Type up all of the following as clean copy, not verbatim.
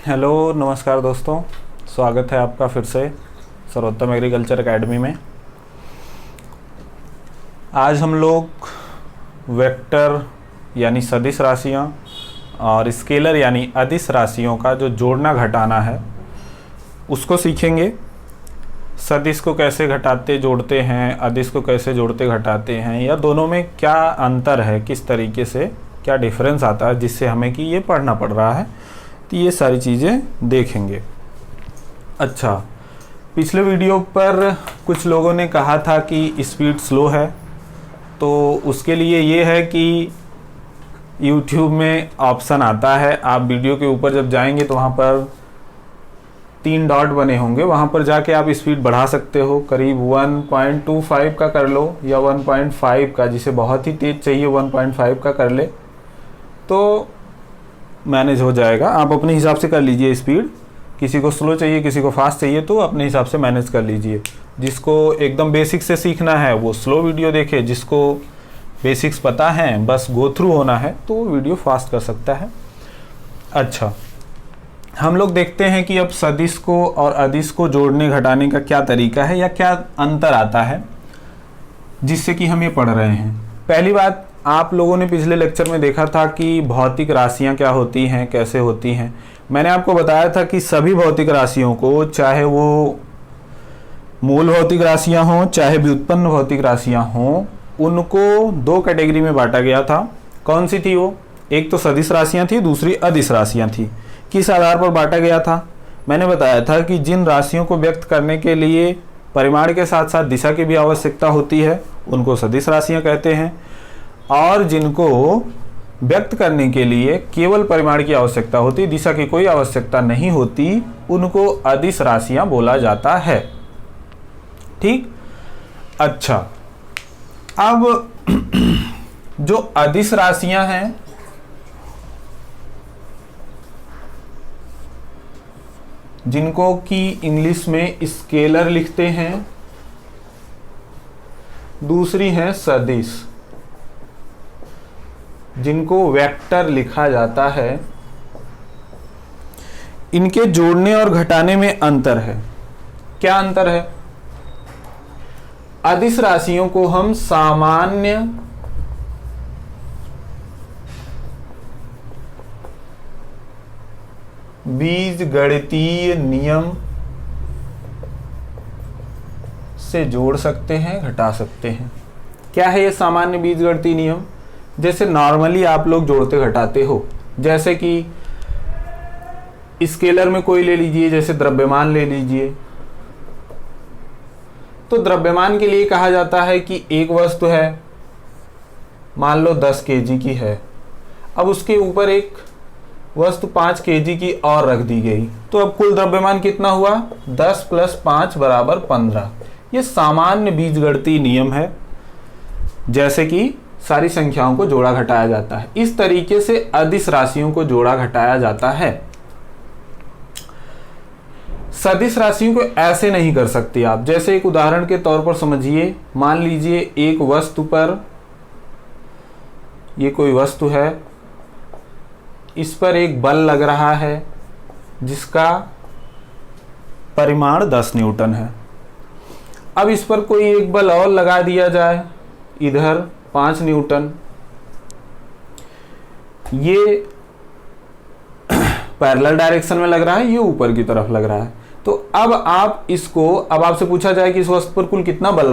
Hello नमस्कार दोस्तों, स्वागत है आपका फिर से सर्वोत्तम एग्रीकल्चर एकेडमी में। आज हम लोग वेक्टर यानी सदिश राशियाँ और स्केलर यानी अदिश राशियों का जो जोड़ना घटाना है उसको सीखेंगे। सदिश को कैसे घटाते जोड़ते हैं, अदिश को कैसे जोड़ते घटाते हैं, या दोनों में क्या अंतर है, किस तरीके से क्या डिफरेंस आता है जिससे हमें कि ये पढ़ना पड़ रहा है, तो ये सारी चीज़ें देखेंगे। अच्छा, पिछले वीडियो पर कुछ लोगों ने कहा था कि स्पीड स्लो है, तो उसके लिए ये है कि YouTube में ऑप्शन आता है, आप वीडियो के ऊपर जब जाएंगे तो वहाँ पर 3 डॉट बने होंगे, वहाँ पर जाके आप स्पीड बढ़ा सकते हो। करीब 1.25 का कर लो या 1.5 का, जिसे बहुत ही तेज़ चाहिए 1.5 का कर ले तो मैनेज हो जाएगा। आप अपने हिसाब से कर लीजिए स्पीड, किसी को स्लो चाहिए किसी को फास्ट चाहिए तो अपने हिसाब से मैनेज कर लीजिए। जिसको एकदम बेसिक से सीखना है वो स्लो वीडियो देखे, जिसको बेसिक्स पता है बस गो थ्रू होना है तो वो वीडियो फास्ट कर सकता है। अच्छा, हम लोग देखते हैं कि अब सदिश को और अदिश को जोड़ने घटाने का क्या तरीका है या क्या अंतर आता है जिससे कि हम ये पढ़ रहे हैं। पहली बात, आप लोगों ने पिछले लेक्चर में देखा था कि भौतिक राशियां क्या होती हैं, कैसे होती हैं। मैंने आपको बताया था कि सभी भौतिक राशियों को, चाहे वो मूल भौतिक राशियां हों चाहे व्युत्पन्न भौतिक राशियां हों, उनको 2 कैटेगरी में बांटा गया था। कौन सी थी वो? एक तो सदिश राशियां थी, दूसरी अदिश राशियां थी। किस आधार पर बांटा गया था? मैंने बताया था कि जिन राशियों को व्यक्त करने के लिए परिमाण के साथ साथ दिशा की भी आवश्यकता होती है उनको सदिश राशियां कहते हैं, और जिनको व्यक्त करने के लिए केवल परिमाण की आवश्यकता होती, दिशा की कोई आवश्यकता नहीं होती, उनको अदिश राशियां बोला जाता है। ठीक। अच्छा, अब जो अदिश राशियां हैं जिनको कि इंग्लिश में स्केलर लिखते हैं, दूसरी है सदिश जिनको वेक्टर लिखा जाता है। इनके जोड़ने और घटाने में अंतर है। क्या अंतर है? अदिश राशियों को हम सामान्य बीजगणितीय नियम से जोड़ सकते हैं, घटा सकते हैं। क्या है ये सामान्य बीजगणितीय नियम? जैसे नॉर्मली आप लोग जोड़ते घटाते हो, जैसे कि स्केलर में कोई ले लीजिए, जैसे द्रव्यमान ले लीजिए, तो द्रव्यमान के लिए कहा जाता है कि एक वस्तु है, मान लो 10 kg की है, अब उसके ऊपर एक वस्तु 5 kg की और रख दी गई, तो अब कुल द्रव्यमान कितना हुआ? 10 + 5 = 15। ये सामान्य बीजगणितीय नियम है, जैसे कि सारी संख्याओं को जोड़ा घटाया जाता है। इस तरीके से अदिश राशियों को जोड़ा घटाया जाता है। सदिश राशियों को ऐसे नहीं कर सकते आप। जैसे एक उदाहरण के तौर पर समझिए, मान लीजिए एक वस्तु पर, ये कोई वस्तु है, इस पर एक बल लग रहा है जिसका परिमाण 10 न्यूटन है। अब इस पर कोई एक बल और लगा दिया जाए, इधर 5 न्यूटन, ये पैरेलल डायरेक्शन में लग रहा है, ये ऊपर की तरफ लग रहा है। तो अब आप इसको, अब आपसे पूछा जाए कि इस वस्तु पर कुल कितना बल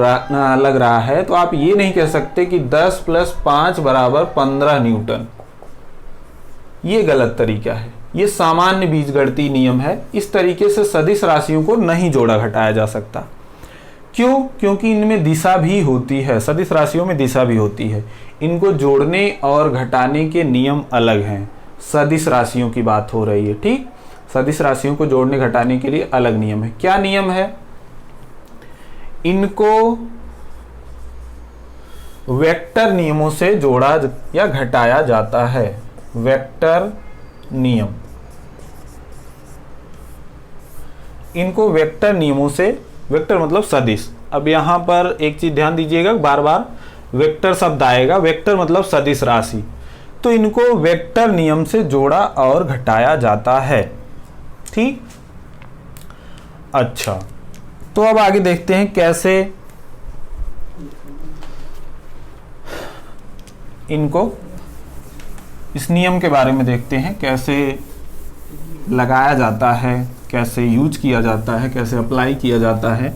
लग रहा है, तो आप ये नहीं कह सकते कि 10 + 5 = 15 न्यूटन। ये गलत तरीका है, ये सामान्य बीजगणितीय नियम है। इस तरीके से सदिश राशियों को नहीं जोड़ा घटाया जा सकता। क्यों? क्योंकि इनमें दिशा भी होती है, सदिश राशियों में दिशा भी होती है। इनको जोड़ने और घटाने के नियम अलग हैं। सदिश राशियों की बात हो रही है, ठीक। सदिश राशियों को जोड़ने घटाने के लिए अलग नियम है। क्या नियम है? इनको वेक्टर नियमों से जोड़ा या घटाया जाता है। वेक्टर नियम, इनको वेक्टर नियमों से, वेक्टर मतलब सदिश। अब यहां पर एक चीज ध्यान दीजिएगा, बार बार वेक्टर शब्द आएगा, वेक्टर मतलब सदिश राशि, तो इनको वेक्टर नियम से जोड़ा और घटाया जाता है। ठीक। अच्छा, तो अब आगे देखते हैं कैसे इनको, इस नियम के बारे में देखते हैं, कैसे लगाया जाता है, कैसे यूज किया जाता है, कैसे अप्लाई किया जाता है।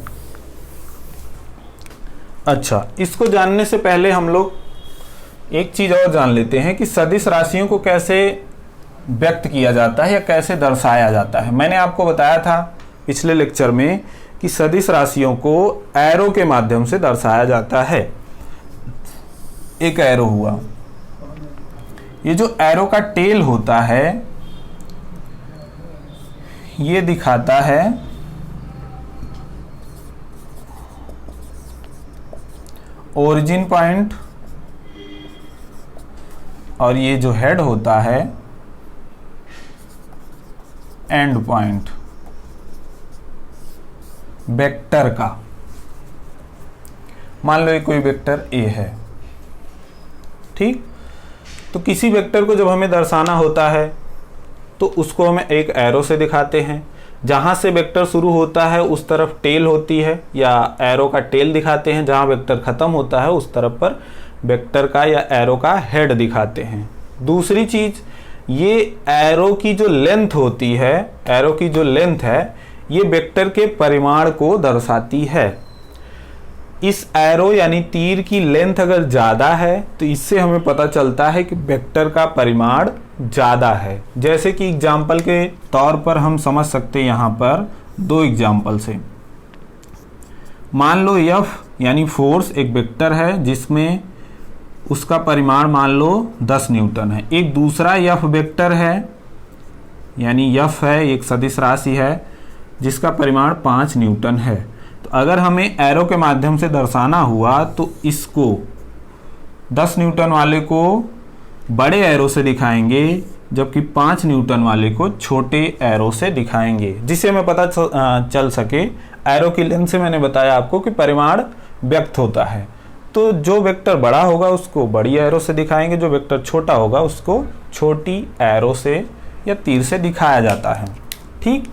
अच्छा, इसको जानने से पहले हम लोग एक चीज और जान लेते हैं कि सदिश राशियों को कैसे व्यक्त किया जाता है या कैसे दर्शाया जाता है। मैंने आपको बताया था पिछले लेक्चर में कि सदिश राशियों को एरो के माध्यम से दर्शाया जाता है। एक एरो हुआ, ये जो एरो का टेल होता है ये दिखाता है ओरिजिन पॉइंट, और ये जो हेड होता है एंड पॉइंट वेक्टर का। मान लो ये कोई वेक्टर ए है, ठीक। तो किसी वेक्टर को जब हमें दर्शाना होता है तो उसको हम एक एरो से दिखाते हैं। जहाँ से वेक्टर शुरू होता है उस तरफ टेल होती है, या एरो का टेल दिखाते हैं। जहाँ वेक्टर ख़त्म होता है उस तरफ पर वेक्टर का या एरो का हेड दिखाते हैं। दूसरी चीज़, ये एरो की जो लेंथ होती है, एरो की जो लेंथ है, ये वेक्टर के परिमाण को दर्शाती है। इस एरो यानी तीर की लेंथ अगर ज़्यादा है तो इससे हमें पता चलता है कि वेक्टर का परिमाण ज़्यादा है। जैसे कि एग्जाम्पल के तौर पर हम समझ सकते हैं यहाँ पर दो एग्जाम्पल से। मान लो F यानी फोर्स एक वेक्टर है जिसमें उसका परिमाण मान लो 10 न्यूटन है। एक दूसरा F वेक्टर है, यानी F है एक सदिश राशि है जिसका परिमाण 5 न्यूटन है। तो अगर हमें एरो के माध्यम से दर्शाना हुआ तो इसको 10 न्यूटन वाले को बड़े एरो से दिखाएंगे, जबकि 5 न्यूटन वाले को छोटे एरो से दिखाएंगे, जिससे हमें पता चल सके। एरो की लेंथ से मैंने बताया आपको कि परिमाण व्यक्त होता है। तो जो वेक्टर बड़ा होगा उसको बड़ी एरो से दिखाएंगे, जो वेक्टर छोटा होगा उसको छोटी एरो से या तीर से दिखाया जाता है, ठीक।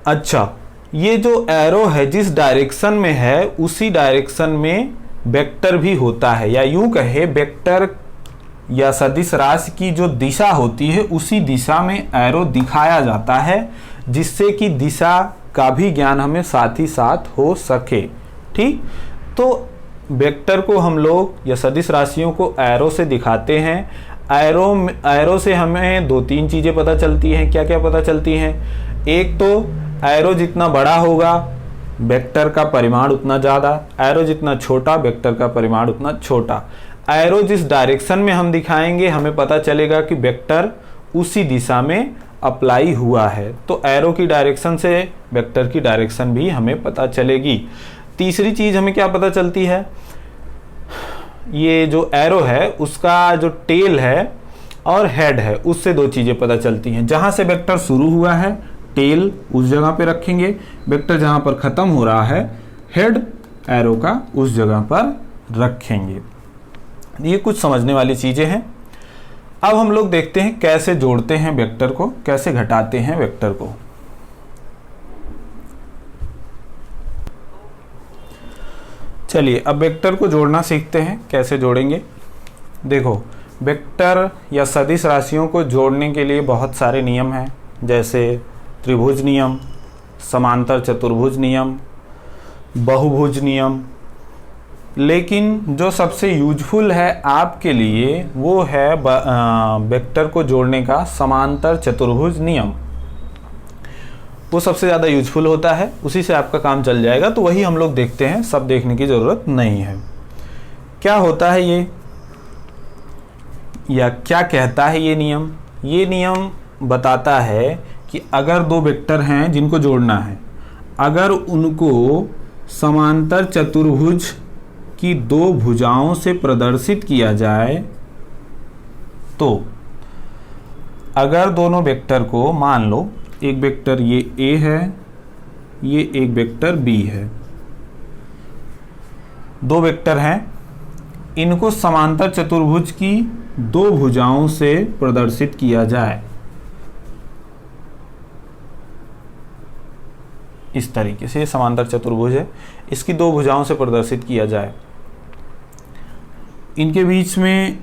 अच्छा, ये जो एरो है जिस डायरेक्शन में है उसी डायरेक्शन में वेक्टर भी होता है, या यूं कहे वेक्टर या सदिश राशि की जो दिशा होती है उसी दिशा में एरो दिखाया जाता है, जिससे कि दिशा का भी ज्ञान हमें साथ ही साथ हो सके, ठीक। तो वेक्टर को हम लोग या सदिश राशियों को एरो से दिखाते हैं। एरो से हमें 2-3 चीज़ें पता चलती हैं। क्या क्या पता चलती हैं? एक तो एरो जितना बड़ा होगा वेक्टर का परिमाण उतना ज़्यादा, एरो जितना छोटा वेक्टर का परिमाण उतना छोटा। एरो जिस डायरेक्शन में हम दिखाएंगे हमें पता चलेगा कि वेक्टर उसी दिशा में अप्लाई हुआ है। तो एरो की डायरेक्शन से वेक्टर की डायरेक्शन भी हमें पता चलेगी। तीसरी चीज़ हमें क्या पता चलती है? ये जो एरो है उसका जो टेल है और हेड है उससे 2 चीज़ें पता चलती हैं। जहाँ से वेक्टर शुरू हुआ है टेल उस जगह पे रखेंगे, वेक्टर जहाँ पर ख़त्म हो रहा है हेड एरो का उस जगह पर रखेंगे। ये कुछ समझने वाली चीज़ें हैं। अब हम लोग देखते हैं कैसे जोड़ते हैं वेक्टर को, कैसे घटाते हैं वेक्टर को। चलिए अब वेक्टर को जोड़ना सीखते हैं। कैसे जोड़ेंगे? देखो, वेक्टर या सदिश राशियों को जोड़ने के लिए बहुत सारे नियम हैं, जैसे त्रिभुज नियम, समांतर चतुर्भुज नियम, बहुभुज नियम। लेकिन जो सबसे यूजफुल है आपके लिए वो है वेक्टर को जोड़ने का समांतर चतुर्भुज नियम। वो सबसे ज़्यादा यूजफुल होता है, उसी से आपका काम चल जाएगा। तो वही हम लोग देखते हैं, सब देखने की ज़रूरत नहीं है। क्या होता है ये, या क्या कहता है ये नियम? ये नियम बताता है कि अगर 2 वेक्टर हैं जिनको जोड़ना है, अगर उनको समांतर चतुर्भुज की 2 भुजाओं से प्रदर्शित किया जाए, तो अगर दोनों वेक्टर को, मान लो एक वेक्टर ये A है, ये एक वेक्टर B है, 2 वेक्टर हैं, इनको समांतर चतुर्भुज की 2 भुजाओं से प्रदर्शित किया जाए, इस तरीके से, ये समांतर चतुर्भुज है, इसकी दो भुजाओं से प्रदर्शित किया जाए। इनके बीच में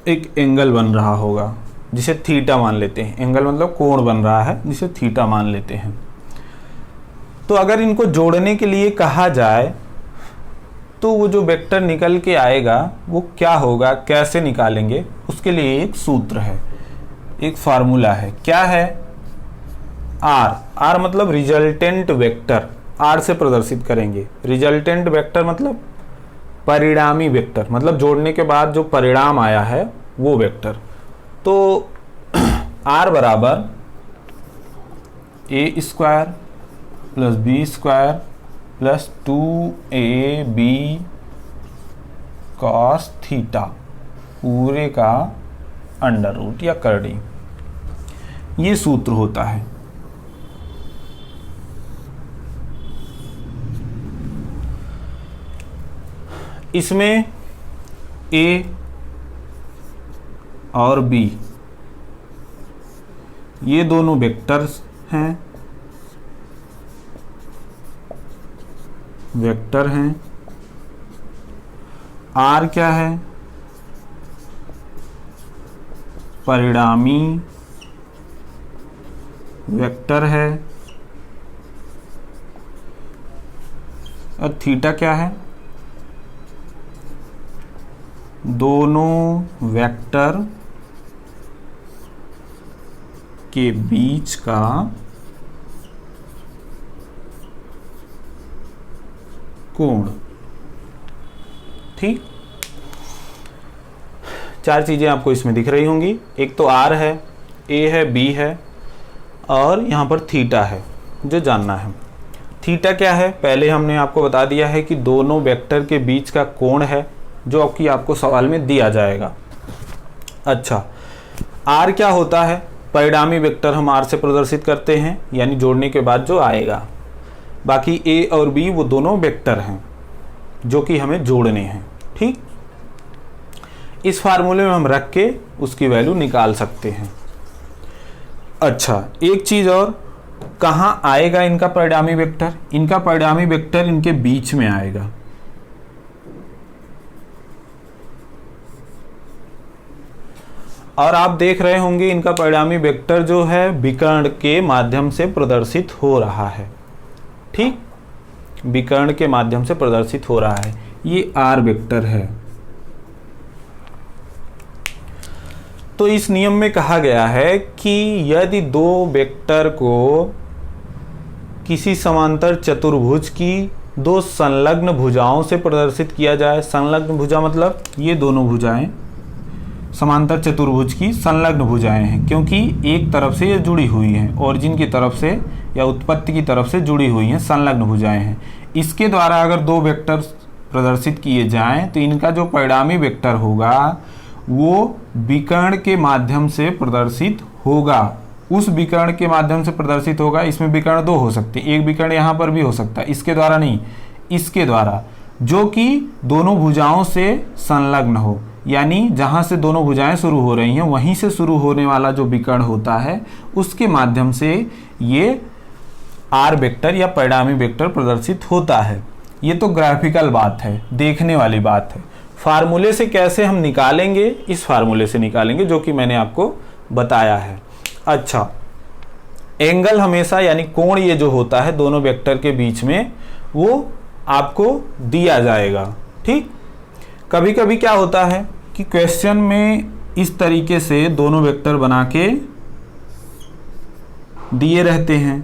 एक एंगल बन रहा होगा जिसे थीटा मान लेते हैं। एंगल मतलब कोण बन रहा है जिसे थीटा मान लेते हैं। तो अगर इनको जोड़ने के लिए कहा जाए तो वो जो वेक्टर निकल के आएगा वो क्या होगा, कैसे निकालेंगे, उसके लिए एक सूत्र है, एक फार्मूला है। क्या है? आर मतलब रिजल्टेंट वेक्टर, आर से प्रदर्शित करेंगे। रिजल्टेंट वेक्टर मतलब परिणामी वेक्टर, मतलब जोड़ने के बाद जो परिणाम आया है वो वेक्टर। तो आर बराबर A square plus B square plus 2ab cos theta पूरे का अंडर रूट या करड़ी, ये सूत्र होता है। इसमें a और b ये दोनों वेक्टर्स हैं, वेक्टर हैं। r क्या है? परिणामी वेक्टर है। और थीटा क्या है? दोनों वेक्टर के बीच का कोण। ठीक, चार चीजें आपको इसमें दिख रही होंगी। एक तो आर है, ए है, बी है और यहां पर थीटा है जो जानना है। थीटा क्या है? पहले हमने आपको बता दिया है कि दोनों वेक्टर के बीच का कोण है, जो कि आपको सवाल में दिया जाएगा। अच्छा, आर क्या होता है? परिणामी वेक्टर हम आर से प्रदर्शित करते हैं, यानी जोड़ने के बाद जो आएगा। बाकी ए और बी वो दोनों वेक्टर हैं जो कि हमें जोड़ने हैं। ठीक, इस फार्मूले में हम रख के उसकी वैल्यू निकाल सकते हैं। अच्छा, एक चीज और, कहाँ आएगा इनका परिणामी वेक्टर? इनका परिणामी वेक्टर इनके बीच में आएगा। और आप देख रहे होंगे इनका परिणामी वेक्टर जो है विकर्ण के माध्यम से प्रदर्शित हो रहा है। ठीक, विकर्ण के माध्यम से प्रदर्शित हो रहा है। ये आर वेक्टर है। तो इस नियम में कहा गया है कि यदि दो वेक्टर को किसी समांतर चतुर्भुज की दो संलग्न भुजाओं से प्रदर्शित किया जाए। संलग्न भुजा मतलब ये दोनों भुजाएं समांतर चतुर्भुज की संलग्न भुजाएं हैं, क्योंकि एक तरफ से ये जुड़ी हुई हैं, ओरिजिन की तरफ से या उत्पत्ति की तरफ से जुड़ी हुई हैं, संलग्न भुजाएं हैं। इसके द्वारा अगर दो वेक्टर प्रदर्शित किए जाएं तो इनका जो परिणामी वेक्टर होगा वो विकर्ण के माध्यम से प्रदर्शित होगा। उस विकर्ण के माध्यम से प्रदर्शित होगा। इसमें विकर्ण दो हो सकते हैं, एक विकर्ण यहाँ पर भी हो सकता है, इसके द्वारा नहीं, इसके द्वारा, जो कि दोनों भुजाओं से संलग्न हो। यानी जहाँ से दोनों भुजाएं शुरू हो रही हैं वहीं से शुरू होने वाला जो विकर्ण होता है उसके माध्यम से ये आर वेक्टर या परिणामी वेक्टर प्रदर्शित होता है। ये तो ग्राफिकल बात है, देखने वाली बात है। फार्मूले से कैसे हम निकालेंगे? इस फार्मूले से निकालेंगे जो कि मैंने आपको बताया है। अच्छा, एंगल हमेशा यानी कोण ये जो होता है दोनों वेक्टर के बीच में वो आपको दिया जाएगा। ठीक, कभी कभी क्या होता है कि क्वेश्चन में इस तरीके से दोनों वेक्टर बना के दिए रहते हैं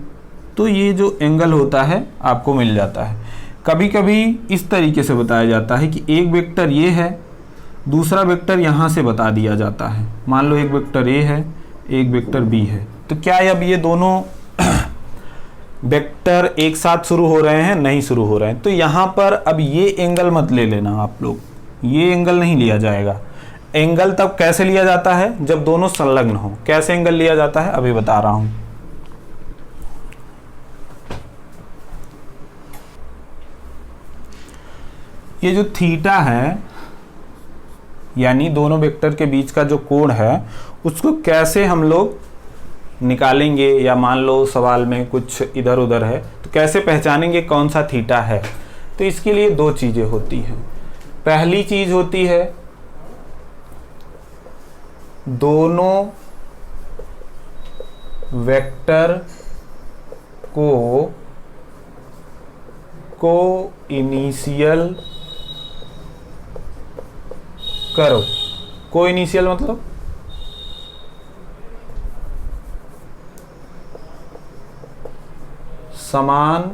तो ये जो एंगल होता है आपको मिल जाता है। कभी कभी इस तरीके से बताया जाता है कि एक वेक्टर ये है, दूसरा वेक्टर यहाँ से बता दिया जाता है। मान लो एक वेक्टर ए है, एक वेक्टर बी है, तो क्या अब ये दोनों वेक्टर एक साथ शुरू हो रहे हैं? नहीं शुरू हो रहे हैं। तो यहाँ पर अब ये एंगल मत ले लेना आप लोग, ये एंगल नहीं लिया जाएगा। एंगल तब कैसे लिया जाता है? जब दोनों संलग्न हो। कैसे एंगल लिया जाता है अभी बता रहा हूं। ये जो थीटा है यानी दोनों वेक्टर के बीच का जो कोण है उसको कैसे हम लोग निकालेंगे या मान लो सवाल में कुछ इधर उधर है तो कैसे पहचानेंगे कौन सा थीटा है। तो इसके लिए दो चीज़ें होती हैं। पहली चीज़ होती है दोनों वेक्टर को इनिशियल करो। को इनिशियल मतलब समान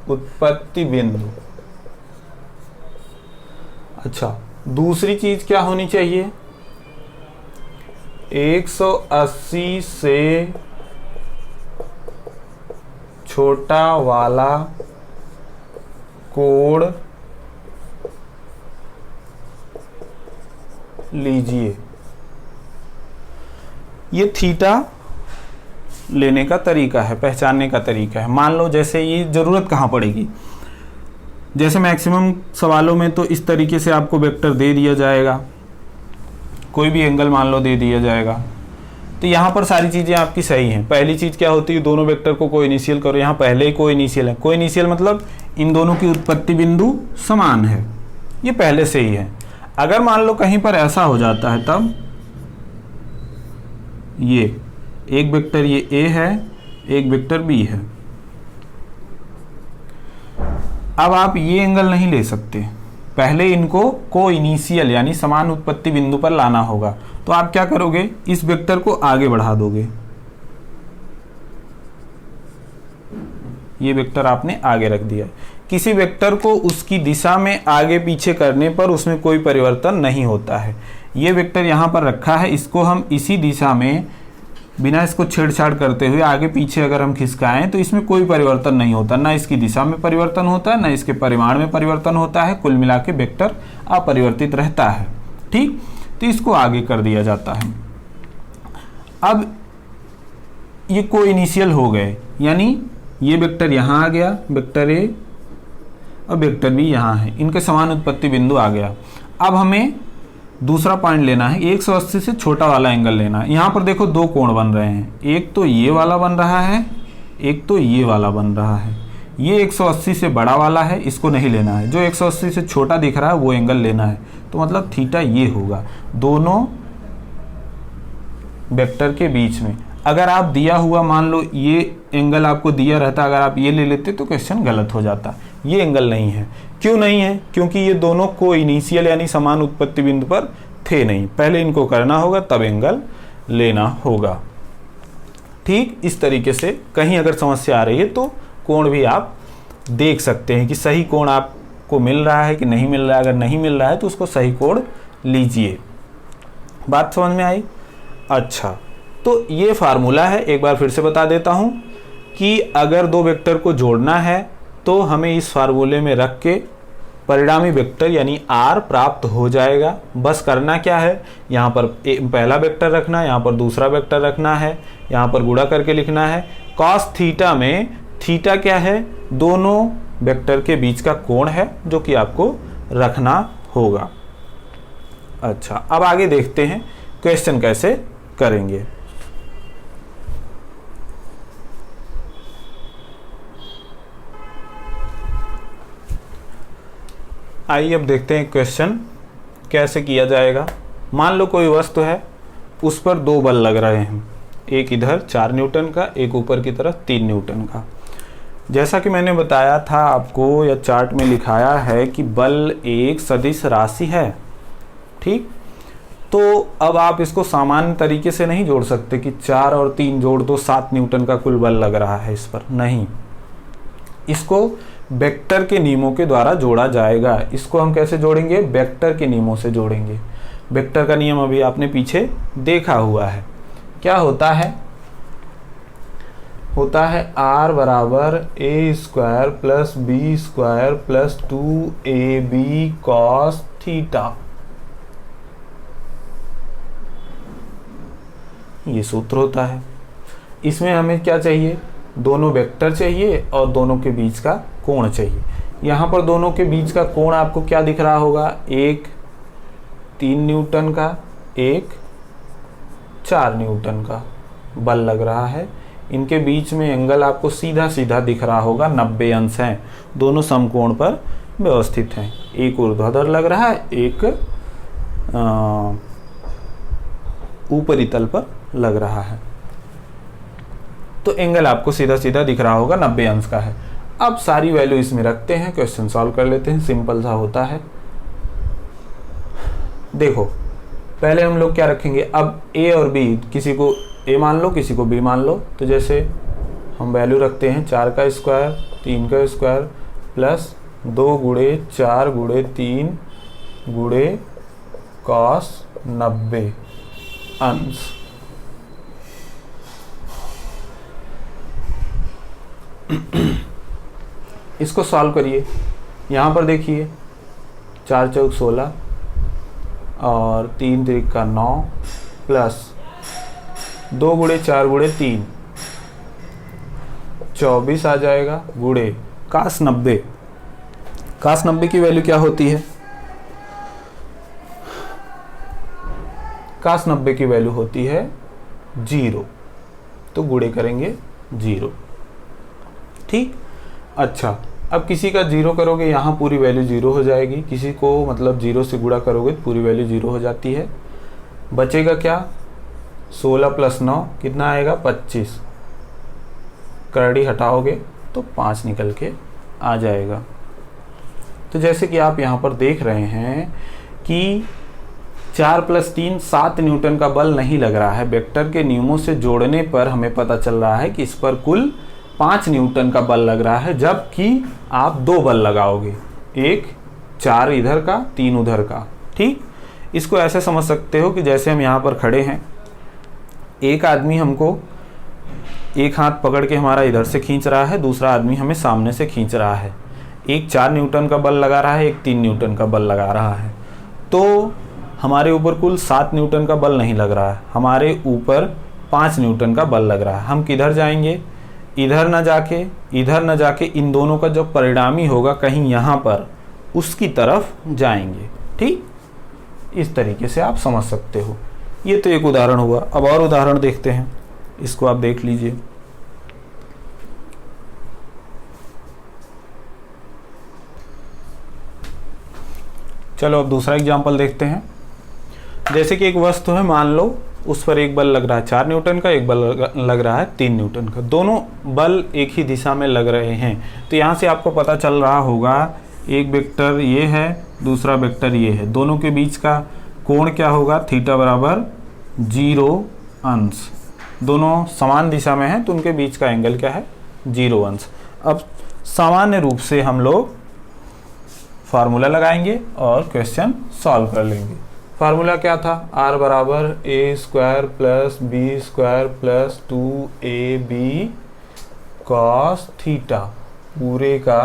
उत्पत्ति बिंदु। अच्छा, दूसरी चीज क्या होनी चाहिए, 180 से छोटा वाला कोण लीजिए। ये थीटा लेने का तरीका है, पहचानने का तरीका है। मान लो जैसे ये जरूरत कहाँ पड़ेगी, जैसे मैक्सिमम सवालों में तो इस तरीके से आपको वेक्टर दे दिया जाएगा, कोई भी एंगल मान लो दे दिया जाएगा, तो यहाँ पर सारी चीज़ें आपकी सही हैं। पहली चीज़ क्या होती है, दोनों वेक्टर को कोइनिशियल करो। यहाँ पहले ही कोइनिशियल है। कोइनिशियल मतलब इन दोनों की उत्पत्ति बिंदु समान है, ये पहले से ही है। अगर मान लो कहीं पर ऐसा हो जाता है तब ये एक वेक्टर ये A है, एक वेक्टर B है। अब आप ये एंगल नहीं ले सकते, पहले इनको कोइनिशियल यानी समान उत्पत्ति बिंदु पर लाना होगा। तो आप क्या करोगे, इस वेक्टर को आगे बढ़ा दोगे। ये वेक्टर आपने आगे रख दिया। किसी वेक्टर को उसकी दिशा में आगे पीछे करने पर उसमें कोई परिवर्तन नहीं होता है। ये वेक्टर यहाँ पर रखा है, इसको हम इसी दिशा में बिना इसको छेड़छाड़ करते हुए आगे पीछे अगर हम खिसकाएं तो इसमें कोई परिवर्तन नहीं होता, ना इसकी दिशा में परिवर्तन होता है, ना इसके परिमाण में परिवर्तन होता है। कुल मिला के वेक्टर अपरिवर्तित रहता है। ठीक, तो इसको आगे कर दिया जाता है। अब ये कोइनिशियल हो गए, यानी ये वेक्टर यहाँ आ गया, वेक्टर ए, और वेक्टर बी यहाँ है, इनके समान उत्पत्ति बिंदु आ गया। अब हमें दूसरा पॉइंट लेना है, 180 से छोटा वाला एंगल लेना है। यहाँ पर देखो दो कोण बन रहे हैं, एक तो ये वाला बन रहा है, एक तो ये वाला बन रहा है। ये 180 से बड़ा वाला है, इसको नहीं लेना है। जो 180 से छोटा दिख रहा है वो एंगल लेना है। तो मतलब थीटा ये होगा दोनों वेक्टर के बीच में। अगर आप दिया हुआ मान लो ये एंगल आपको दिया रहता, अगर आप ये ले लेते तो क्वेश्चन गलत हो जाता। ये एंगल नहीं है। क्यों नहीं है, क्योंकि ये दोनों कोइनिशियल यानी समान उत्पत्ति बिंदु पर थे नहीं। पहले इनको करना होगा तब एंगल लेना होगा। ठीक, इस तरीके से कहीं अगर समस्या आ रही है तो कोण भी आप देख सकते हैं कि सही कोण आपको मिल रहा है कि नहीं मिल रहा है। अगर नहीं मिल रहा है तो उसको सही कोण लीजिए। बात समझ में आई? अच्छा, तो ये फार्मूला है, एक बार फिर से बता देता हूं कि अगर दो वेक्टर को जोड़ना है तो हमें इस फार्मूले में रख के परिणामी वेक्टर यानी R प्राप्त हो जाएगा। बस करना क्या है, यहाँ पर पहला वेक्टर रखना है, यहाँ पर दूसरा वेक्टर रखना है, यहाँ पर गुणा करके लिखना है। कॉस थीटा में थीटा क्या है, दोनों वेक्टर के बीच का कोण है जो कि आपको रखना होगा। अच्छा, अब आगे देखते हैं क्वेश्चन कैसे करेंगे। आइए अब देखते हैं क्वेश्चन कैसे किया जाएगा। मान लो कोई वस्तु है, उस पर दो बल लग रहे हैं, एक इधर 4 न्यूटन का, एक ऊपर की तरफ 3 न्यूटन का। जैसा कि मैंने बताया था आपको या चार्ट में लिखाया है कि बल एक सदिश राशि है। ठीक, तो अब आप इसको सामान्य तरीके से नहीं जोड़ सकते कि 4 और 3 जोड़ दो 7 न्यूटन का कुल बल लग रहा है इस पर, नहीं। इसको वेक्टर के नियमों के द्वारा जोड़ा जाएगा। इसको हम कैसे जोड़ेंगे, वेक्टर के नियमों से जोड़ेंगे। वेक्टर का नियम अभी आपने पीछे देखा हुआ है। क्या होता है, होता है R बराबर a square plus b square plus 2ab cos theta. ये सूत्र होता है। इसमें हमें क्या चाहिए, दोनों वेक्टर चाहिए और दोनों के बीच का कोण चाहिए। यहाँ पर दोनों के बीच का कोण आपको क्या दिख रहा होगा, एक 3 न्यूटन का, एक 4 न्यूटन का बल लग रहा है। इनके बीच में एंगल आपको सीधा सीधा दिख रहा होगा, 90 अंश हैं, दोनों समकोण पर व्यवस्थित हैं। एक ऊर्ध्वाधर लग रहा है, एक ऊपरी तल पर लग रहा है। तो एंगल आपको सीधा सीधा दिख रहा होगा, 90 अंश का है। अब सारी वैल्यू इसमें रखते हैं, क्वेश्चन सॉल्व कर लेते हैं। सिंपल सा होता है। देखो पहले हम लोग क्या रखेंगे, अब ए और बी, किसी को ए मान लो किसी को बी मान लो। तो जैसे हम वैल्यू रखते हैं 4 का स्क्वायर 3 का स्क्वायर प्लस 2 गुणे 4 गुणे 3 गुणे cos 90 अंश। इसको सॉल्व करिए। यहाँ पर देखिए 4 चौक 16 और 3 त्रिक का 9 प्लस 2 गुणे 4 गुणे 3 24 आ जाएगा, गुणे cos 90। cos 90 की वैल्यू क्या होती है? cos 90 की वैल्यू होती है 0, तो गुणे करेंगे 0। ठीक। अच्छा, अब किसी का 0 करोगे यहाँ पूरी वैल्यू 0 हो जाएगी, किसी को मतलब 0 से गुणा करोगे तो पूरी वैल्यू 0 हो जाती है। बचेगा क्या? 16 प्लस 9 कितना आएगा? 25। करड़ी हटाओगे तो 5 निकल के आ जाएगा। तो जैसे कि आप यहाँ पर देख रहे हैं कि 4 प्लस 3 7 न्यूटन का बल नहीं लग रहा है। वेक्टर के नियमों से जोड़ने पर हमें पता चल रहा है कि इस पर कुल 5 न्यूटन का बल लग रहा है, जबकि आप 2 बल लगाओगे, एक 4 इधर का 3 उधर का। ठीक। इसको ऐसे समझ सकते हो कि जैसे हम यहाँ पर खड़े हैं, एक आदमी हमको एक हाथ पकड़ के हमारा इधर से खींच रहा है, दूसरा आदमी हमें सामने से खींच रहा है। एक 4 न्यूटन का बल लगा रहा है, एक 3 न्यूटन का बल लगा रहा है। तो हमारे ऊपर कुल 7 न्यूटन का बल नहीं लग रहा है, हमारे ऊपर 5 न्यूटन का बल लग रहा है। हम किधर जाएंगे? इधर न जाके इन दोनों का जो परिणामी होगा कहीं यहाँ पर, उसकी तरफ जाएंगे। ठीक। इस तरीके से आप समझ सकते हो। ये तो एक उदाहरण हुआ। अब और उदाहरण देखते हैं, इसको आप देख लीजिए। चलो अब दूसरा एग्जांपल देखते हैं। जैसे कि एक वस्तु है, मान लो उस पर एक बल लग रहा है 4 न्यूटन का, एक बल लग रहा है 3 न्यूटन का। दोनों बल एक ही दिशा में लग रहे हैं। तो यहाँ से आपको पता चल रहा होगा, एक वेक्टर ये है, दूसरा वेक्टर ये है, दोनों के बीच का कोण क्या होगा? थीटा बराबर 0 अंश। दोनों समान दिशा में हैं तो उनके बीच का एंगल क्या है? 0 अंश। अब सामान्य रूप से हम लोग फार्मूला लगाएंगे और क्वेश्चन सॉल्व कर लेंगे। फार्मूला क्या था? r बराबर a square plus b square plus 2ab cos theta पूरे का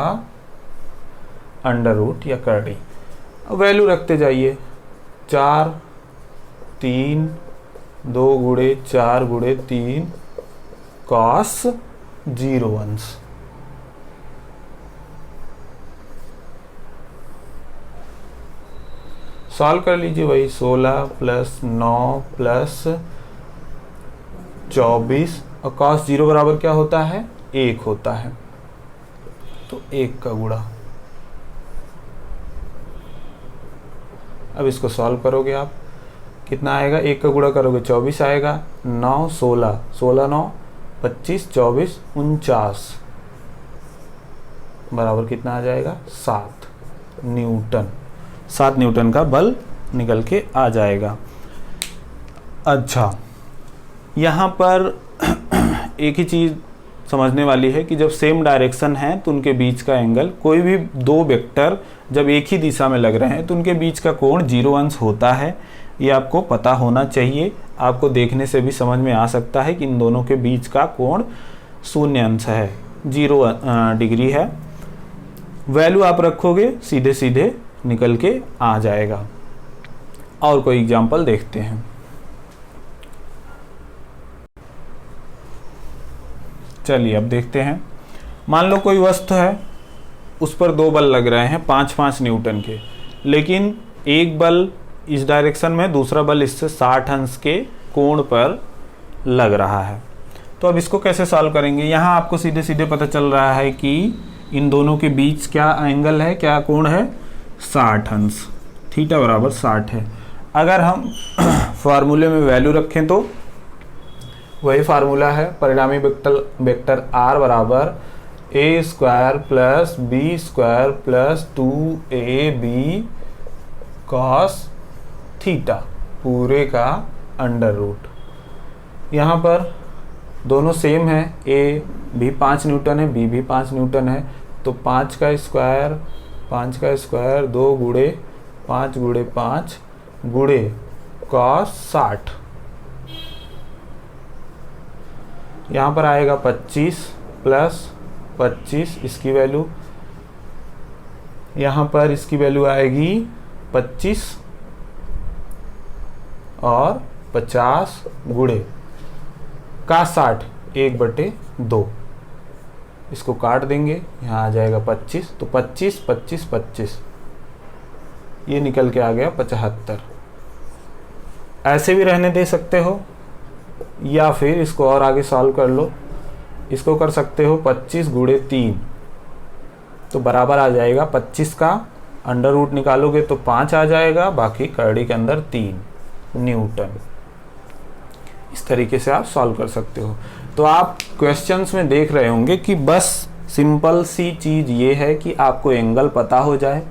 अंडर रूट या करड़ी। अब वैल्यू रखते जाइए। 4 3 2 गुणे 4 गुणे 3 cos 0 अंश। सॉल्व कर लीजिए। वही 16 प्लस 9 प्लस 24 और cos 0 बराबर क्या होता है? 1 होता है, तो 1 का गुणा। अब इसको सॉल्व करोगे आप, कितना आएगा? 1 का गुणा करोगे 24 आएगा, 9 16 16 9 25 24 49 बराबर कितना आ जाएगा? 7 न्यूटन। 7 न्यूटन का बल निकल के आ जाएगा। अच्छा, यहाँ पर एक ही चीज़ समझने वाली है कि जब सेम डायरेक्शन है तो उनके बीच का एंगल, कोई भी 2 वेक्टर जब एक ही दिशा में लग रहे हैं तो उनके बीच का कोण 0 अंश होता है। ये आपको पता होना चाहिए। आपको देखने से भी समझ में आ सकता है कि इन दोनों के बीच का कोण 0 अंश है, 0 डिग्री है। वैल्यू आप रखोगे, सीधे सीधे निकल के आ जाएगा। और कोई एग्जांपल देखते हैं। चलिए अब देखते हैं। मान लो कोई वस्तु है, उस पर 2 बल लग रहे हैं 5-5 न्यूटन के, लेकिन एक बल इस डायरेक्शन में, दूसरा बल इससे 60 अंश के कोण पर लग रहा है। तो अब इसको कैसे सॉल्व करेंगे? यहाँ आपको सीधे सीधे पता चल रहा है कि इन दोनों के बीच क्या एंगल है, क्या कोण है, 60 अंश, थीटा बराबर 60 है। अगर हम फार्मूले में वैल्यू रखें तो वही फार्मूला है, परिणामी वेक्टर r बराबर a square plus b square plus 2ab cos theta पूरे का अंडर रूट। यहाँ पर दोनों सेम है, a भी 5 न्यूटन है, b भी 5 न्यूटन है, तो 5 का स्क्वायर 2 गुणे 5 गुणे 5 गुणे cos 60, यहाँ पर आएगा 25 प्लस 25, इसकी वैल्यू यहाँ पर इसकी वैल्यू आएगी 25 और 50 गुणे का 60 1/2, इसको काट देंगे, यहाँ आ जाएगा 25, तो 25 25 25, ये निकल के आ गया 75। ऐसे भी रहने दे सकते हो या फिर इसको और आगे सॉल्व कर लो। इसको कर सकते हो 25 गुणे 3, तो बराबर आ जाएगा 25 का अंडर रूट निकालोगे तो 5 आ जाएगा, बाकी करड़ी के अंदर 3 न्यूटन। इस तरीके से आप सॉल्व कर सकते हो। तो आप क्वेश्चंस में देख रहे होंगे कि बस सिंपल सी चीज़ ये है कि आपको एंगल पता हो जाए,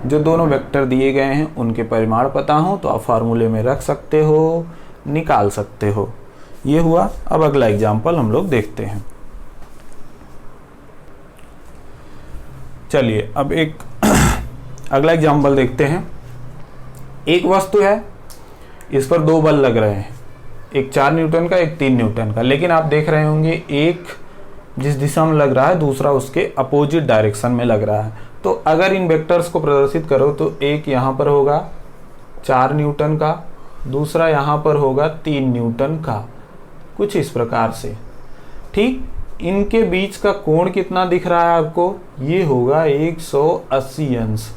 जो दोनों वेक्टर दिए गए हैं उनके परिमाण पता हो तो आप फार्मूले में रख सकते हो, निकाल सकते हो। ये हुआ। अब अगला एग्जाम्पल हम लोग देखते हैं। चलिए अब एक अगला एग्जाम्पल देखते हैं। एक वस्तु है, इस पर 2 बल लग रहे हैं, एक 4 न्यूटन का, एक 3 न्यूटन का, लेकिन आप देख रहे होंगे एक जिस दिशा में लग रहा है दूसरा उसके अपोजिट डायरेक्शन में लग रहा है। तो अगर इन वेक्टर्स को प्रदर्शित करो तो एक यहाँ पर होगा 4 न्यूटन का, दूसरा यहाँ पर होगा 3 न्यूटन का, कुछ इस प्रकार से। ठीक, इनके बीच का कोण कितना दिख रहा है आपको? ये होगा 180 अंश,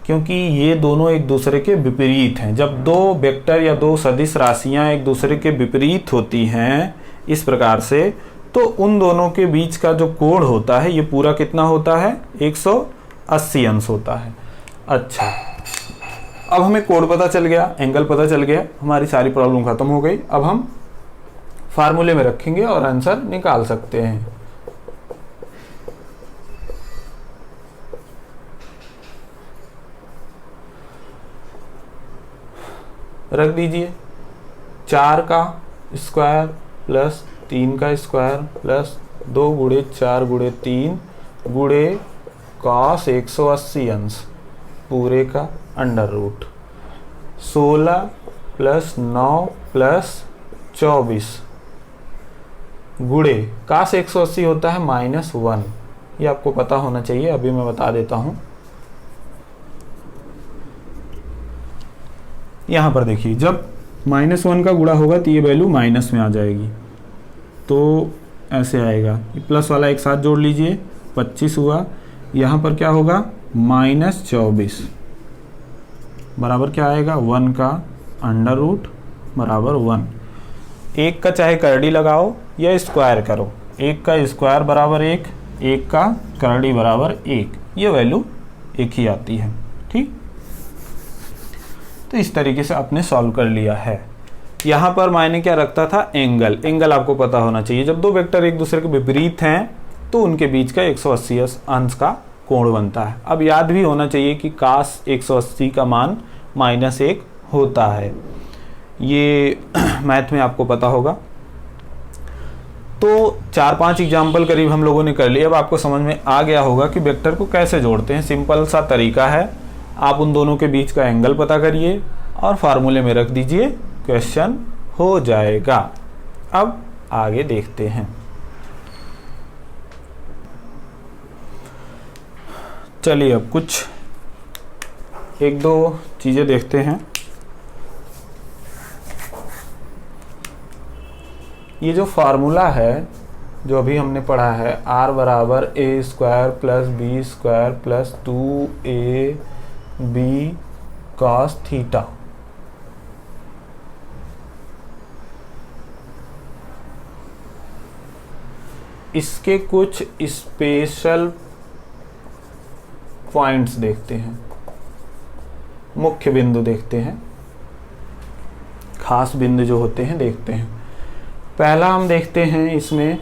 क्योंकि ये दोनों एक दूसरे के विपरीत हैं। जब 2 वेक्टर या 2 सदिश राशियां एक दूसरे के विपरीत होती हैं इस प्रकार से, तो उन दोनों के बीच का जो कोण होता है ये पूरा कितना होता है? 180 अंश होता है। अच्छा, अब हमें कोण पता चल गया, एंगल पता चल गया, हमारी सारी प्रॉब्लम खत्म हो गई। अब हम फार्मूले में रखेंगे और आंसर निकाल सकते हैं। रख दीजिए, 4 का स्क्वायर प्लस 3 का स्क्वायर प्लस 2 गुणे 4 गुणे 3 गुणे cos 180 अंश पूरे का अंडर रूट, 16 प्लस 9 प्लस 24 गुणे cos 180 होता है -1। ये आपको पता होना चाहिए, अभी मैं बता देता हूँ। यहाँ पर देखिए, जब -1 का गुणा होगा तो ये वैल्यू माइनस में आ जाएगी, तो ऐसे आएगा। प्लस वाला एक साथ जोड़ लीजिए, 25 हुआ। यहाँ पर क्या होगा? -24 बराबर क्या आएगा? 1 का अंडर रूट बराबर 1। 1 का चाहे करड़ी लगाओ या स्क्वायर करो, 1 का स्क्वायर बराबर 1, 1 का करड़ी बराबर 1, ये वैल्यू एक ही आती है। ठीक, तो इस तरीके से आपने सॉल्व कर लिया है। यहाँ पर मैंने क्या रखता था? एंगल। एंगल आपको पता होना चाहिए, जब 2 वेक्टर एक दूसरे के विपरीत हैं तो उनके बीच का 180 अंश का कोण बनता है। अब याद भी होना चाहिए कि cos 180 का मान -1 होता है, ये मैथ में आपको पता होगा। तो 4-5 एग्जाम्पल करीब हम लोगों ने कर लिए। अब आपको समझ में आ गया होगा कि वेक्टर को कैसे जोड़ते हैं। सिंपल सा तरीका है, आप उन दोनों के बीच का एंगल पता करिए और फार्मूले में रख दीजिए, क्वेश्चन हो जाएगा। अब आगे देखते हैं। चलिए अब कुछ 1-2 चीज़ें देखते हैं। ये जो फार्मूला है जो अभी हमने पढ़ा है, r बराबर a square plus b square plus 2ab cos theta, इसके कुछ स्पेशल पॉइंट्स देखते हैं, मुख्य बिंदु देखते हैं, खास बिंदु जो होते हैं देखते हैं। पहला हम देखते हैं इसमें,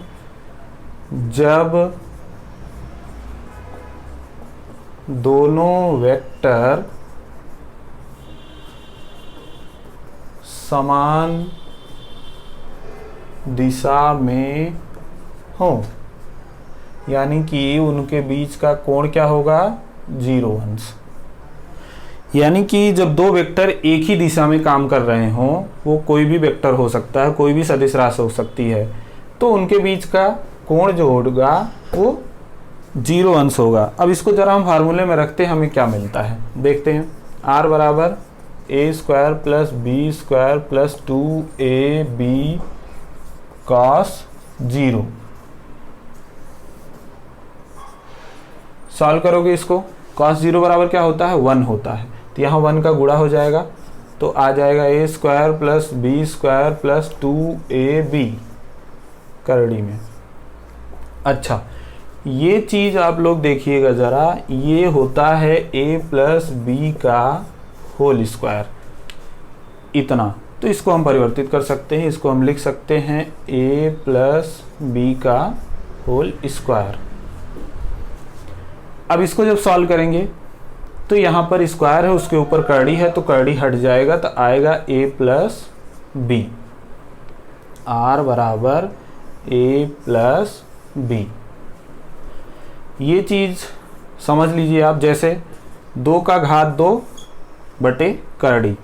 जब दोनों वेक्टर समान दिशा में हो, यानी कि उनके बीच का कोण क्या होगा, 0 अंश। यानी कि जब दो वेक्टर एक ही दिशा में काम कर रहे हों, वो कोई भी वेक्टर हो सकता है, कोई भी सदिश राशि हो सकती है, तो उनके बीच का कोण जो होगा वो 0 अंश होगा। अब इसको जरा हम फार्मूले में रखते हैं, हमें क्या मिलता है देखते हैं। r बराबर a² plus b² plus 2ab cos 0। Solve करोगे इसको, cos 0 बराबर क्या होता है, 1 होता है, तो यहाँ 1 का गुणा हो जाएगा, तो आ जाएगा a² plus b² plus 2ab करड़ी में। अच्छा, ये चीज आप लोग देखिएगा जरा, ये होता है a प्लस बी का होल स्क्वायर, इतना। तो इसको हम परिवर्तित कर सकते हैं, इसको हम लिख सकते हैं a प्लस बी का होल स्क्वायर। अब इसको जब सॉल्व करेंगे तो यहाँ पर स्क्वायर है, उसके ऊपर करड़ी है, तो करड़ी हट जाएगा, तो आएगा a प्लस बी। r बराबर a प्लस बी। ये चीज समझ लीजिए आप, जैसे 2 का घात 2 बटे करड़ी,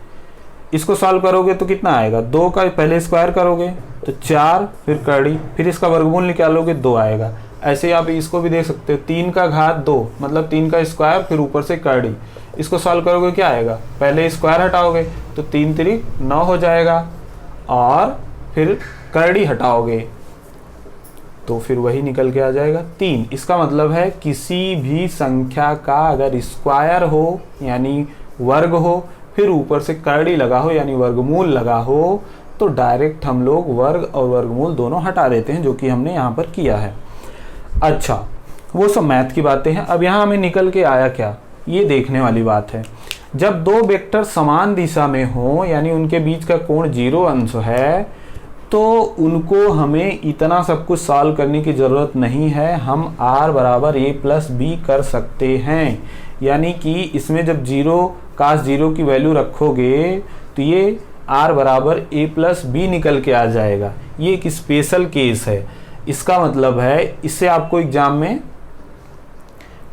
इसको सॉल्व करोगे तो कितना आएगा, 2 का पहले स्क्वायर करोगे तो 4, फिर करड़ी, फिर इसका वर्गमूल निकालोगे 2 आएगा। ऐसे आप इसको भी देख सकते हो, 3 का घात 2 मतलब 3 का स्क्वायर, फिर ऊपर से करड़ी, इसको सॉल्व करोगे क्या आएगा, पहले स्क्वायर हटाओगे तो 3 3 9 हो जाएगा, और फिर करड़ी हटाओगे तो फिर वही निकल के आ जाएगा 3। इसका मतलब है किसी भी संख्या का अगर स्क्वायर हो यानी वर्ग हो, फिर ऊपर से करड़ी लगा हो यानी वर्गमूल लगा हो, तो डायरेक्ट हम लोग वर्ग और वर्गमूल दोनों हटा देते हैं, जो कि हमने यहाँ पर किया है। अच्छा, वो सब मैथ की बातें हैं। अब यहाँ हमें निकल के आया क्या, ये देखने वाली बात है। जब दो वेक्टर समान दिशा में हो यानी उनके बीच का कोण 0 अंश है, तो उनको हमें इतना सब कुछ सॉल्व करने की ज़रूरत नहीं है, हम r बराबर a प्लस बी कर सकते हैं। यानी कि इसमें जब 0 cos 0 की वैल्यू रखोगे तो ये r बराबर a प्लस बी निकल के आ जाएगा। ये एक स्पेशल केस है, इसका मतलब है इससे आपको एग्जाम में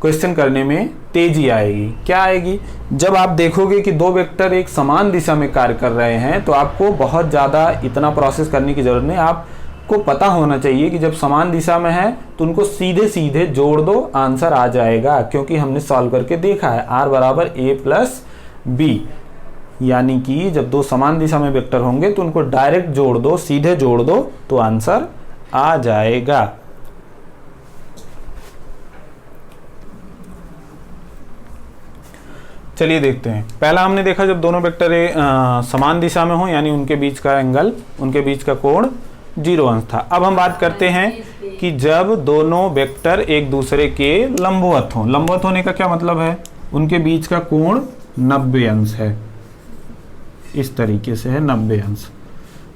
क्वेश्चन करने में तेजी आएगी। क्या आएगी, जब आप देखोगे कि दो वेक्टर एक समान दिशा में कार्य कर रहे हैं, तो आपको बहुत ज़्यादा इतना प्रोसेस करने की ज़रूरत नहीं, आपको पता होना चाहिए कि जब समान दिशा में है तो उनको सीधे सीधे जोड़ दो, आंसर आ जाएगा, क्योंकि हमने सॉल्व करके देखा है r बराबर a प्लस बी। यानी कि जब दो समान दिशा में वेक्टर होंगे तो उनको डायरेक्ट जोड़ दो, सीधे जोड़ दो, तो आंसर आ जाएगा। चलिए देखते हैं। पहला हमने देखा जब दोनों वेक्टर समान दिशा में हो यानी उनके बीच का एंगल, उनके बीच का कोण 0 अंश था। अब हम बात करते हैं कि जब दोनों वेक्टर एक दूसरे के लंबवत हों। लंबवत होने का क्या मतलब है, उनके बीच का कोण 90 अंश है, इस तरीके से है 90 अंश।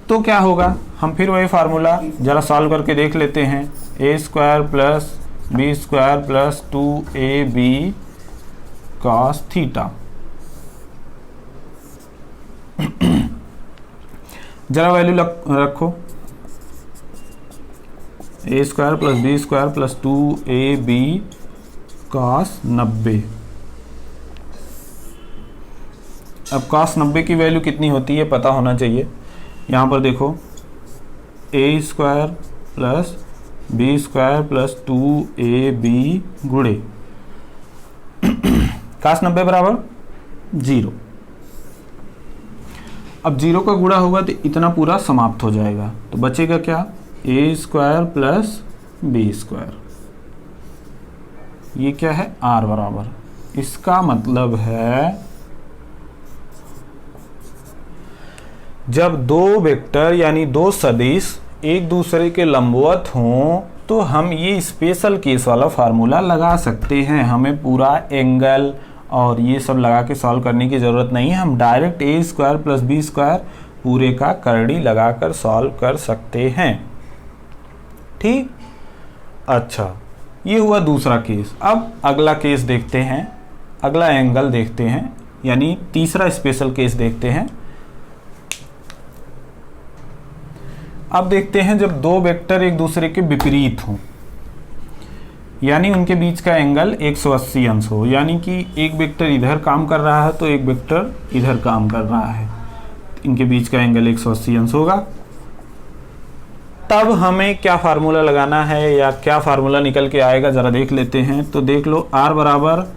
तो क्या होगा, हम फिर वही फार्मूला जरा सॉल्व करके देख लेते हैं। a² plus b² plus 2ab cos theta. जरा वैल्यू रखो, a² plus b² plus 2ab cos 90। अब cos 90 की वैल्यू कितनी होती है पता होना चाहिए। यहाँ पर देखो, a² plus b² plus 2ab गुणे cos 90 बराबर 0। अब 0 का गुणा होगा तो इतना पूरा समाप्त हो जाएगा, तो बचेगा क्या, a² प्लस b²। ये क्या है, r बराबर, इसका मतलब है जब दो वेक्टर यानी दो सदिश एक दूसरे के लंबवत हों तो हम ये स्पेशल केस वाला फार्मूला लगा सकते हैं। हमें पूरा एंगल और ये सब लगा के सॉल्व करने की ज़रूरत नहीं है, हम डायरेक्ट ए स्क्वायर प्लस बी स्क्वायर पूरे का करड़ी लगाकर सॉल्व कर सकते हैं। ठीक, अच्छा ये हुआ दूसरा केस। अब अगला केस देखते हैं, अगला एंगल देखते हैं, यानी तीसरा स्पेशल केस देखते हैं। अब देखते हैं जब दो वेक्टर एक दूसरे के विपरीत हों, यानी उनके बीच का एंगल 180 अंश हो, यानी कि एक वेक्टर इधर काम कर रहा है तो एक वेक्टर इधर काम कर रहा है, इनके बीच का एंगल 180 अंश होगा। तब हमें क्या फार्मूला लगाना है या क्या फार्मूला निकल के आएगा जरा देख लेते हैं। तो देख लो, r बराबर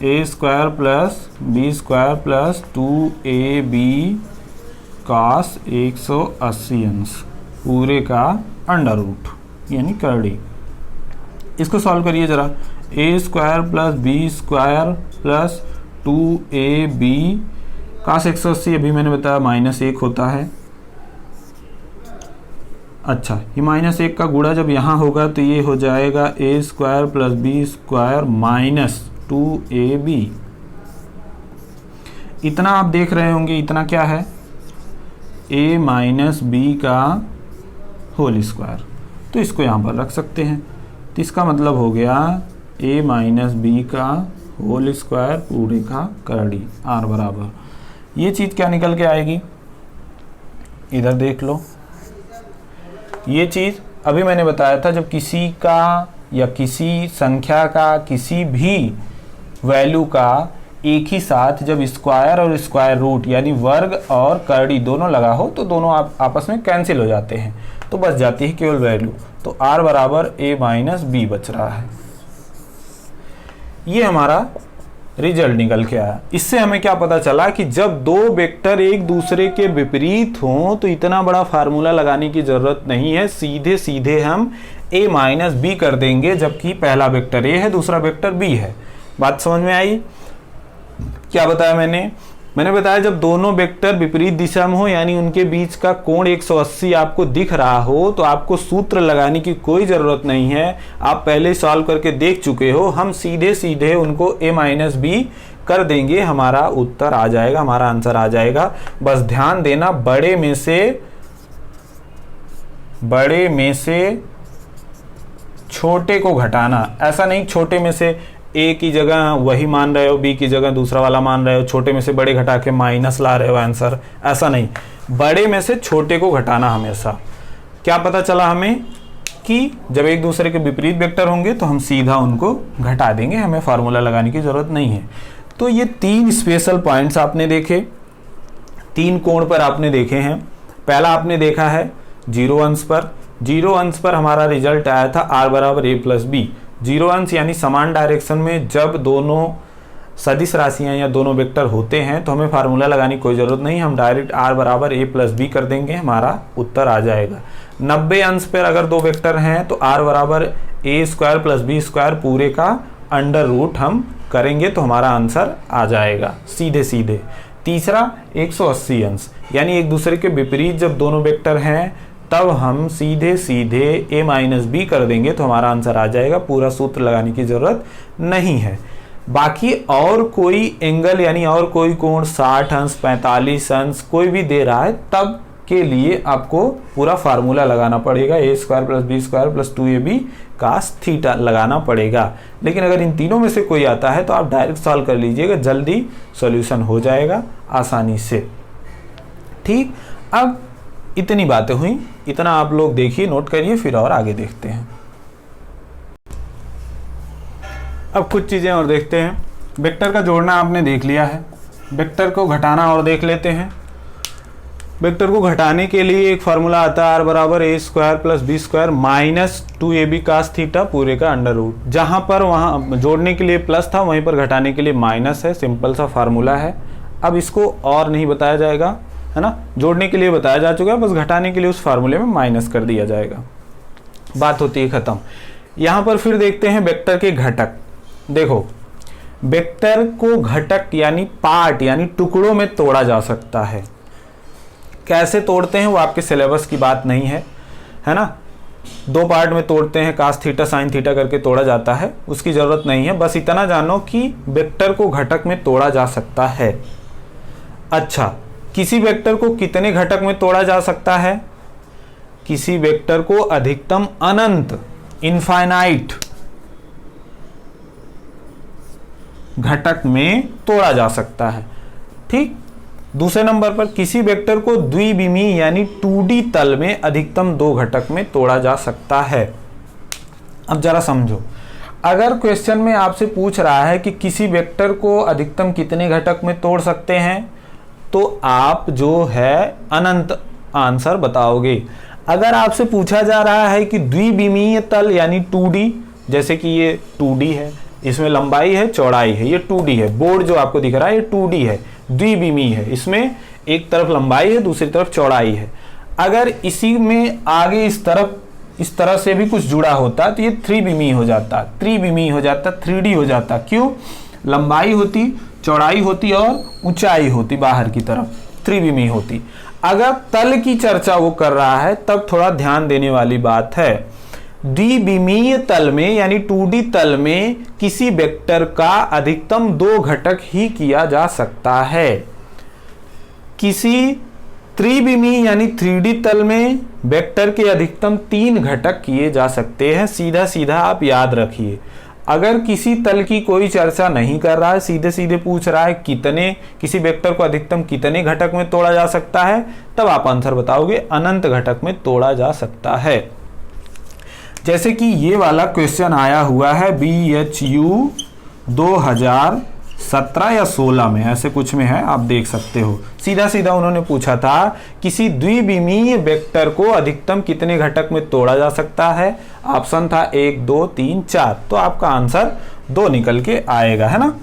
A square plus B square plus 2ab cos 180 अंश पूरे का अंडर रूट, यानी करड़ी। इसको सॉल्व करिए जरा, a square plus B square plus 2ab cos 180, अभी मैंने बताया -1 होता है। अच्छा, ये -1 का गुणा जब यहाँ होगा तो ये हो जाएगा a square plus B square minus 2ab। इतना आप देख रहे होंगे, इतना क्या है, a माइनस बी का होल स्क्वायर, तो इसको यहाँ पर रख सकते हैं। तो इसका मतलब हो गया a माइनस बी का होल स्क्वायर पूरे का करड़ी, r बराबर ये चीज़ क्या निकल के आएगी, इधर देख लो। ये चीज़ अभी मैंने बताया था, जब किसी का या किसी संख्या का किसी भी वैल्यू का एक ही साथ जब स्क्वायर और स्क्वायर रूट यानी वर्ग और करड़ी दोनों लगा हो तो दोनों आपस में कैंसिल हो जाते हैं, तो बच जाती है केवल वैल्यू। तो r बराबर a माइनस बी बच रहा है। ये हमारा रिजल्ट निकल के आया। इससे हमें क्या पता चला कि जब दो वेक्टर एक दूसरे के विपरीत हों तो इतना बड़ा फार्मूला लगाने की जरूरत नहीं है, सीधे सीधे हम a माइनस बी कर देंगे, जबकि पहला वेक्टर a है दूसरा वेक्टर b है। बात समझ में आई? क्या बताया मैंने बताया जब दोनों वेक्टर विपरीत दिशा में हो, यानी उनके बीच का कोण 180 आपको दिख रहा हो, तो आपको सूत्र लगाने की कोई ज़रूरत नहीं है, आप पहले ही सॉल्व करके देख चुके हो। हम सीधे सीधे उनको a माइनस बी कर देंगे, हमारा उत्तर आ जाएगा, हमारा आंसर आ जाएगा। बस ध्यान देना, बड़े में से छोटे को घटाना, ऐसा नहीं छोटे में से ए की जगह वही मान रहे हो, बी की जगह दूसरा वाला मान रहे हो, छोटे में से बड़े घटा के माइनस ला रहे हो आंसर, ऐसा नहीं। बड़े में से छोटे को घटाना हमेशा। क्या पता चला हमें कि जब एक दूसरे के विपरीत वेक्टर होंगे तो हम सीधा उनको घटा देंगे, हमें फार्मूला लगाने की जरूरत नहीं है। तो ये 3 स्पेशल पॉइंट्स आपने देखे, 3 कोण पर आपने देखे हैं। पहला आपने देखा है 0 अंश पर। 0 अंश पर हमारा रिजल्ट आया था r बराबर a प्लस बी। 0 अंश यानी समान डायरेक्शन में जब दोनों सदिश राशियां या दोनों वेक्टर होते हैं तो हमें फार्मूला लगाने की कोई ज़रूरत नहीं, हम डायरेक्ट r बराबर a प्लस बी कर देंगे, हमारा उत्तर आ जाएगा। 90 अंश पर अगर दो वेक्टर हैं तो r बराबर a square plus B square पूरे का अंडर रूट हम करेंगे तो हमारा आंसर आ जाएगा सीधे सीधे। तीसरा 180 अंश, यानी एक दूसरे के विपरीत जब दोनों वेक्टर हैं तब हम सीधे सीधे a माइनस बी कर देंगे तो हमारा आंसर आ जाएगा, पूरा सूत्र लगाने की ज़रूरत नहीं है। बाकी और कोई एंगल यानी और कोई कोण 60 अंश 45 अंश कोई भी दे रहा है, तब के लिए आपको पूरा फार्मूला लगाना पड़ेगा, a square plus B square plus 2ab cos theta लगाना पड़ेगा। लेकिन अगर इन तीनों में से कोई आता है तो आप डायरेक्ट सॉल्व कर लीजिएगा, जल्दी सॉल्यूशन हो जाएगा आसानी से। ठीक, अब इतनी बातें हुई, इतना आप लोग देखिए, नोट करिए, फिर और आगे देखते हैं। अब कुछ चीज़ें और देखते हैं। वेक्टर का जोड़ना आपने देख लिया है, वेक्टर को घटाना और देख लेते हैं। वेक्टर को घटाने के लिए एक फार्मूला आता है r बराबर a square plus B square minus 2ab cos theta पूरे का अंडर रूट। जहाँ पर वहाँ जोड़ने के लिए प्लस था वहीं पर घटाने के लिए माइनस है, सिंपल सा फार्मूला है। अब इसको और नहीं बताया जाएगा, है ना, जोड़ने के लिए बताया जा चुका है, बस घटाने के लिए उस फार्मूले में माइनस कर दिया जाएगा, बात होती है खत्म। यहाँ पर फिर देखते हैं वेक्टर के घटक। देखो, वेक्टर को घटक यानी पार्ट यानी टुकड़ों में तोड़ा जा सकता है। कैसे तोड़ते हैं वो आपके सिलेबस की बात नहीं है, है ना। दो पार्ट में तोड़ते हैं, कास थीटा साइन थीटा करके तोड़ा जाता है, उसकी ज़रूरत नहीं है। बस इतना जानो कि वेक्टर को घटक में तोड़ा जा सकता है। अच्छा, किसी वेक्टर को कितने घटक में तोड़ा जा सकता है? किसी वेक्टर को अधिकतम अनंत, इनफाइनाइट घटक में तोड़ा जा सकता है। ठीक। दूसरे नंबर पर किसी वेक्टर को द्विविमीय यानी 2D तल में अधिकतम 2 घटक में तोड़ा जा सकता है। अब जरा समझो, अगर क्वेश्चन में आपसे पूछ रहा है कि किसी वेक्टर को अधिकतम कितने घटक में तोड़ सकते हैं, तो आप जो है अनंत आंसर बताओगे। अगर आपसे पूछा जा रहा है कि द्विविमीय तल यानी 2D, जैसे कि ये 2D है, इसमें लंबाई है चौड़ाई है, ये 2D है, बोर्ड जो आपको दिख रहा है ये 2D है, द्विविमीय है, इसमें एक तरफ लंबाई है दूसरी तरफ चौड़ाई है। अगर इसी में आगे इस तरह से भी कुछ जुड़ा होता तो ये त्रिविमीय हो जाता, त्रिविमीय हो जाता, 3D हो जाता। क्यों? लंबाई होती, चौड़ाई होती और ऊंचाई होती बाहर की तरफ, त्रिविमीय होती। अगर तल की चर्चा वो कर रहा है तब थोड़ा ध्यान देने वाली बात है। द्विविमीय तल में यानी 2D तल में किसी वेक्टर का अधिकतम 2 घटक ही किया जा सकता है। किसी त्रिविमीय यानी 3D तल में वेक्टर के अधिकतम 3 घटक किए जा सकते हैं। सीधा सीधा आप याद रखिए। अगर किसी तल की कोई चर्चा नहीं कर रहा है, सीधे सीधे पूछ रहा है किसी वेक्टर को अधिकतम कितने घटक में तोड़ा जा सकता है, तब आप आंसर बताओगे अनंत घटक में तोड़ा जा सकता है। जैसे कि ये वाला क्वेश्चन आया हुआ है BHU 2017 या 16 में, ऐसे कुछ में है, आप देख सकते हो। सीधा सीधा उन्होंने पूछा था किसी द्विविमीय वेक्टर को अधिकतम कितने घटक में तोड़ा जा सकता है। ऑप्शन था 1 2 3 4, तो आपका आंसर 2 निकल के आएगा, है ना।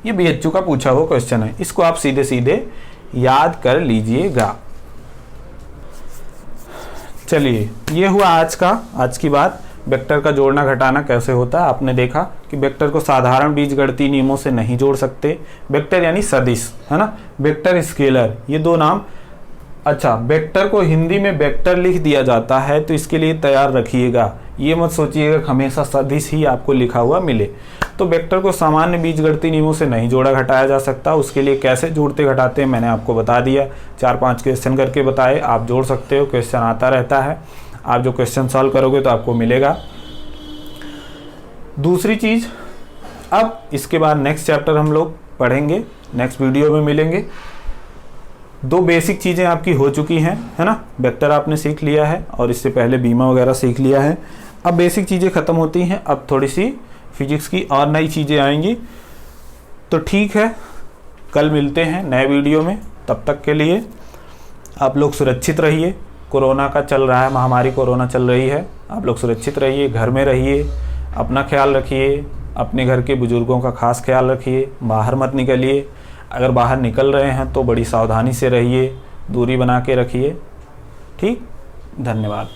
ये BHU का पूछा हुआ क्वेश्चन है, इसको आप सीधे सीधे याद कर लीजिएगा। चलिए, ये हुआ आज की बात। वेक्टर का जोड़ना घटाना कैसे होता है आपने देखा कि वेक्टर को साधारण बीजगणितीय नियमों से नहीं जोड़ सकते। वेक्टर यानी सदिश, है ना, वेक्टर स्केलर, ये 2 नाम। अच्छा, वेक्टर को हिंदी में वेक्टर लिख दिया जाता है तो इसके लिए तैयार रखिएगा, ये मत सोचिएगा कि हमेशा सदिश ही आपको लिखा हुआ मिले। तो वेक्टर को सामान्य बीजगणितीय नियमों से नहीं जोड़ा घटाया जा सकता। उसके लिए कैसे जोड़ते घटाते हैं मैंने आपको बता दिया, 4-5 क्वेश्चन करके बताए। आप जोड़ सकते हो, क्वेश्चन आता रहता है, आप जो क्वेश्चन सॉल्व करोगे तो आपको मिलेगा। दूसरी चीज़, अब इसके बाद नेक्स्ट चैप्टर हम लोग पढ़ेंगे, नेक्स्ट वीडियो में मिलेंगे। 2 बेसिक चीज़ें आपकी हो चुकी हैं, है ना। वेक्टर आपने सीख लिया है और इससे पहले बीमा वगैरह सीख लिया है। अब बेसिक चीज़ें ख़त्म होती हैं, अब थोड़ी सी फिजिक्स की और नई चीज़ें आएंगी। तो ठीक है, कल मिलते हैं नए वीडियो में। तब तक के लिए आप लोग सुरक्षित रहिए। कोरोना का चल रहा है, महामारी कोरोना चल रही है, आप लोग सुरक्षित रहिए, घर में रहिए, अपना ख्याल रखिए, अपने घर के बुजुर्गों का खास ख्याल रखिए, बाहर मत निकलिए। अगर बाहर निकल रहे हैं तो बड़ी सावधानी से रहिए, दूरी बना के रखिए। ठीक, धन्यवाद।